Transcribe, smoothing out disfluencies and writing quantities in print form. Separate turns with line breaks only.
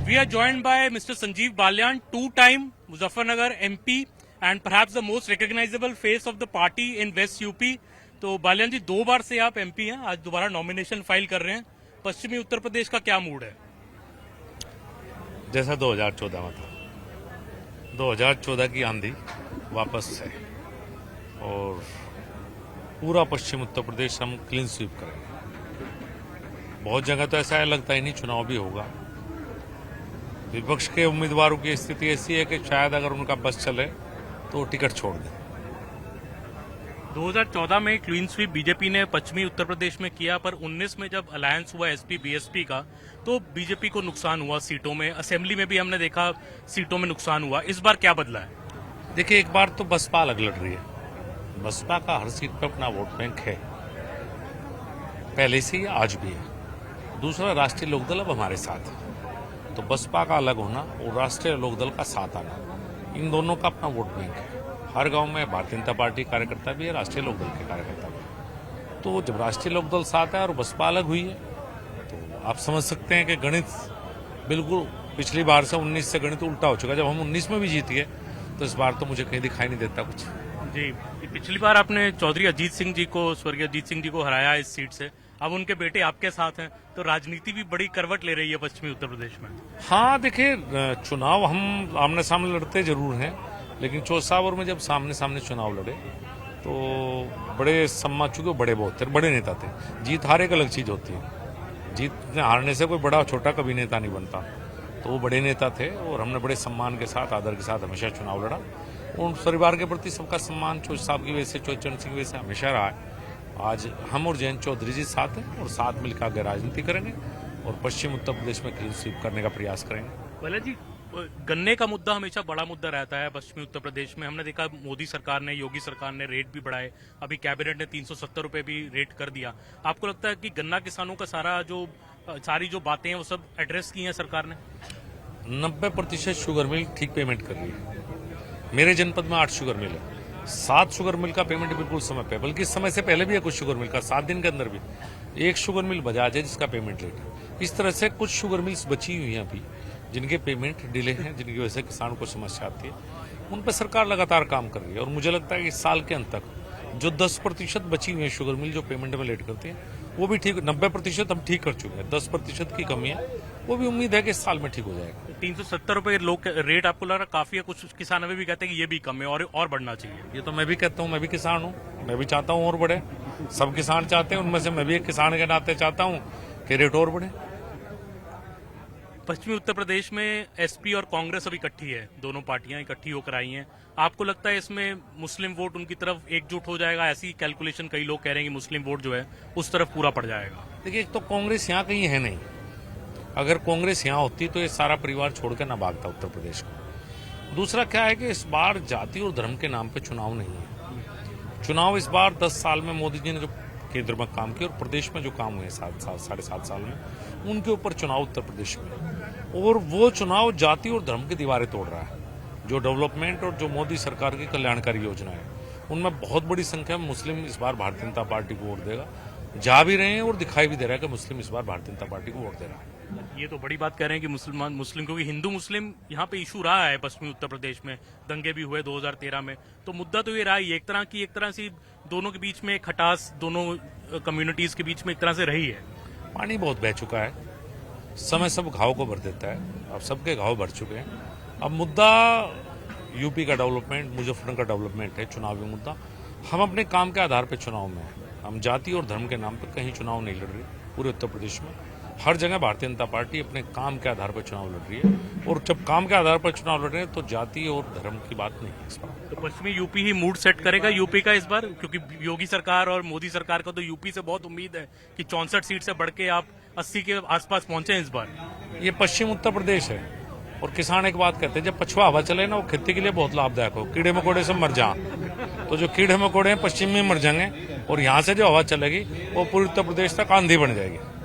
We are joined by Mr. Sanjeev Balyan, two-time Muzaffarnagar MP and perhaps the most recognizable face of the party in West UP. तो बालियान जी, 2 बार से आप MP हैं, आज दोबारा nomination file कर रहे हैं। पश्चिमी उत्तर प्रदेश का क्या मूड है?
जैसा 2014 में था, 2014 की आंधी वापस है और पूरा पश्चिम उत्तर प्रदेश हम क्लीन स्वीप करेंगे। बहुत जगह तो ऐसा है लगता ही नहीं चुनाव भी होगा। विपक्ष के उम्मीदवारों की स्थिति ऐसी है कि शायद अगर उनका बस चले तो टिकट छोड़ दें।
2014 में क्लीन स्वीप बीजेपी ने पश्चिमी उत्तर प्रदेश में किया, पर 19 में जब अलायंस हुआ एसपी बीएसपी का तो बीजेपी को नुकसान हुआ सीटों में। असेंबली में भी हमने देखा सीटों में नुकसान हुआ। इस बार क्या बदला है?
देखिए, एक बार तो बसपा अलग लड़ रही है। बसपा का हर सीट पर अपना वोट बैंक है, पहले से ही आज भी है। दूसरा, राष्ट्रीय लोकदल अब हमारे साथ है, तो बसपा का अलग होना और राष्ट्रीय लोकदल का साथ आना, इन दोनों का अपना वोट बैंक है। हर गांव में भारतीय जनता पार्टी कार्यकर्ता भी है, राष्ट्रीय लोकदल के कार्यकर्ता भी है। तो जब राष्ट्रीय लोकदल साथ है और बसपा अलग हुई है तो आप समझ सकते हैं कि गणित बिल्कुल पिछली बार से 19 से गणित उल्टा हो चुका है। जब हम 19 में भी जीत गए तो इस बार तो मुझे कहीं दिखाई नहीं देता कुछ।
जी, पिछली बार आपने चौधरी अजीत सिंह जी को, स्वर्गीय अजीत सिंह जी को हराया इस सीट से। अब उनके बेटे आपके साथ हैं, तो राजनीति भी बड़ी करवट ले रही है पश्चिमी उत्तर प्रदेश में।
हाँ, देखिए, चुनाव हम आमने सामने लड़ते जरूर हैं, लेकिन 4 में जब सामने सामने चुनाव लड़े तो बड़े सम्मान, चूंकि बड़े बहुत थे, बड़े नेता थे। जीत हार एक अलग चीज होती है। जीत हारने से कोई बड़ा छोटा कभी नेता नहीं बनता। तो वो बड़े नेता थे और हमने बड़े सम्मान के साथ, आदर के साथ हमेशा चुनाव लड़ा। उन परिवार के प्रति सबका सम्मान चौधरी साहब की वजह से, चौधरी चरण सिंह की वजह से हमेशा रहा है। आज हम और जयंत चौधरी जी साथ हैं और साथ मिलकर आगे राजनीति करेंगे और पश्चिम उत्तर प्रदेश में क्लीन स्वीप करने का प्रयास करेंगे।
भले जी, गन्ने का मुद्दा हमेशा बड़ा मुद्दा रहता है पश्चिमी उत्तर प्रदेश में। हमने देखा मोदी सरकार ने, योगी सरकार ने रेट भी बढ़ाए। अभी कैबिनेट ने 370 रुपए भी रेट कर दिया। आपको लगता है कि गन्ना किसानों का सारी जो बातें हैं वो सब एड्रेस की हैं सरकार ने?
90% शुगर मिल ठीक पेमेंट कर रही है। मेरे जनपद में 8 शुगर मिल है, 7 शुगर मिल का पेमेंट बिल्कुल समय पे, बल्कि इस समय से पहले भी है कुछ शुगर मिल का, 7 दिन के अंदर भी। एक शुगर मिल बजाज है जिसका पेमेंट लेट है। इस तरह से कुछ शुगर मिल्स बची हुई हैं अभी जिनके पेमेंट डिले हैं, जिनकी वजह से किसानों को समस्या आती है। उन पर सरकार लगातार काम कर रही है और मुझे लगता है कि इस साल के अंत तक जो 10% बची हुई है शुगर मिल जो पेमेंट में लेट करती है वो भी ठीक, 90% हम ठीक कर चुके हैं। 10% की कमी है, वो भी उम्मीद है कि इस साल में ठीक हो जाएगा।
370 रुपए लोग रेट आपको लग रहा काफी है? कुछ किसान अभी भी कहते हैं कि ये भी कम है और बढ़ना चाहिए।
ये तो मैं भी कहता हूँ, मैं भी किसान हूँ, मैं भी चाहता हूँ और बढ़े। सब किसान चाहते हैं, उनमें से मैं भी एक किसान के नाते चाहता हूँ कि रेट और बढ़े।
पश्चिमी उत्तर प्रदेश में एसपी और कांग्रेस अभी इकट्ठी है, दोनों पार्टियां इकट्ठी होकर आई हैं। आपको लगता है इसमें मुस्लिम वोट उनकी तरफ एकजुट हो जाएगा? ऐसी कैलकुलेशन कई लोग कह रहे हैं कि मुस्लिम वोट जो है उस तरफ पूरा पड़ जाएगा।
देखिए, एक तो कांग्रेस यहाँ कहीं है नहीं। अगर कांग्रेस यहाँ होती तो ये सारा परिवार छोड़कर ना भागता उत्तर प्रदेश को। दूसरा क्या है कि इस बार जाति और धर्म के नाम पे चुनाव नहीं है। चुनाव इस बार 10 साल में मोदी जी ने जो केंद्र में काम किया और प्रदेश में जो काम हुए 7.5 साल में, उनके ऊपर चुनाव उत्तर प्रदेश में। और वो चुनाव जाति और धर्म की दीवारें तोड़ रहा है। जो डेवलपमेंट और जो मोदी सरकार की कल्याणकारी योजना है उनमें बहुत बड़ी संख्या में मुस्लिम इस बार भारतीय जनता पार्टी को वोट देगा। जा भी रहे हैं और दिखाई भी दे रहा है कि मुस्लिम इस बार भारतीय जनता पार्टी को वोट दे रहा है।
ये तो बड़ी बात कह रहे हैं कि मुस्लिम, क्योंकि हिंदू मुस्लिम यहाँ पे इशू रहा है पश्चिमी उत्तर प्रदेश में। दंगे भी हुए 2013 में, तो मुद्दा तो ये रहा है। एक तरह से दोनों के बीच में खटास, दोनों कम्युनिटीज के बीच में एक तरह से रही है।
पानी बहुत बह चुका है, समय सब घाव को भर देता है। अब सबके घाव भर चुके हैं। अब मुद्दा यूपी का डेवलपमेंट, मुजफ्फरनगर का डेवलपमेंट है, चुनावी मुद्दा। हम अपने काम के आधार पर चुनाव में हैं। हम जाति और धर्म के नाम पर कहीं चुनाव नहीं लड़ रही। पूरे उत्तर प्रदेश में हर जगह भारतीय जनता पार्टी अपने काम के आधार पर चुनाव लड़ रही है और जब काम के आधार पर चुनाव लड़ रहे हैं तो जाति और धर्म की बात नहीं है इस बार।
तो पश्चिमी यूपी ही मूड सेट करेगा यूपी का इस बार, क्योंकि योगी सरकार और मोदी सरकार को तो यूपी से बहुत उम्मीद है कि 64 सीट से बढ़ के आप 80 के आसपास पहुंचे इस बार।
ये पश्चिम उत्तर प्रदेश है और किसान एक बात कहते हैं, जब पछुआ हवा चले ना वो खेती के लिए बहुत लाभदायक हो। कीड़े मकोड़े से मर जा, तो जो कीड़े मकोड़े हैं पश्चिम में मर जाएंगे और यहाँ से जो हवा चलेगी वो पूरे उत्तर प्रदेश तक आंधी बन जाएगी।